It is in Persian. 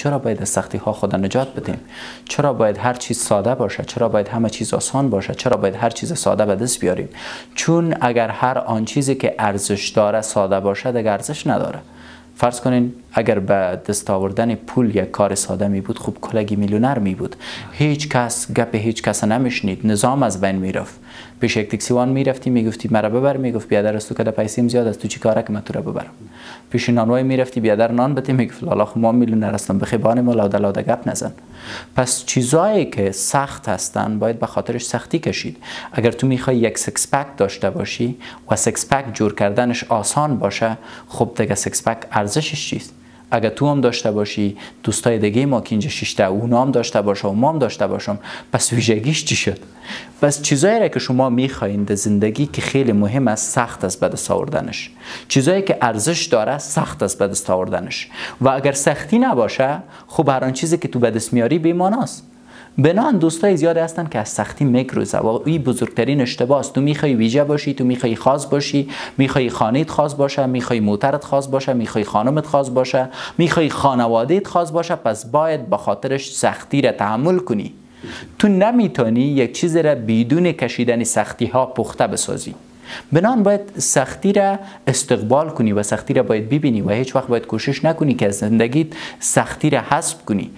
چرا باید از سختی ها خود نجات بدیم؟ چرا باید هر چیز ساده باشه؟ چرا باید همه چیز آسان باشه؟ چرا باید هر چیز ساده به دست بیاریم؟ چون اگر هر آن چیزی که ارزش داره ساده باشه دیگه ارزش نداره. فرض کنین اگر به دست آوردن پول یک کار ساده می بود، خب کلگی میلیونر می بود. هیچ کس گپ هیچ کس نمیشنید، نظام از بین میرفت. پیش یک تاکسیوان میرفتی میگفتی مرا ببر، میگفت بیادر است تو که پیسیم زیاد است، تو چی کاره که من تو را ببرم؟ پیش نانوای میرفتی بیادر نان بده، میگفت لالا خب ما میلیونر هستم بخیبان ما لاده لاده گپ نزن. پس چیزایی که سخت هستن باید به خاطرش سختی کشید. اگر تو میخوای یک سکس پک داشته باشی و سکس پک جور کردنش آسان باشه، خب دیگه سکس پک ارزشش چیست؟ اگر تو هم داشته باشی، دوستای دیگه ما که اینجا شیشته اونا هم داشته باشه و ما هم داشته باشم، پس ویژگیش چی شد؟ پس چیزایی را که شما میخواین در زندگی که خیلی مهم است، سخت است به دست آوردنش. چیزایی که ارزش داره سخت است به دست آوردنش. و اگر سختی نباشه، خب هر آن چیزی که تو به دست میاری بی‌معناست. بنان دوستای زیادی هستن که از سختی میگریزه و این بزرگترین اشتباه است. تو میخوای ویژه باشی، تو میخوای خاص باشی، میخوای خانه‌ت خاص باشه، میخوای موترت خاص باشه، میخوای خانمت خاص باشه، میخوای خانواده‌ت خاص باشه، پس باید به خاطرش سختی را تحمل کنی. تو نمیتونی یک چیز را بدون کشیدن سختی ها پخته بسازی. بنان باید سختی را استقبال کنی و سختی را باید ببینی و هیچ وقت باید کوشش نکنی که از زندگیت سختی را حذف کنی.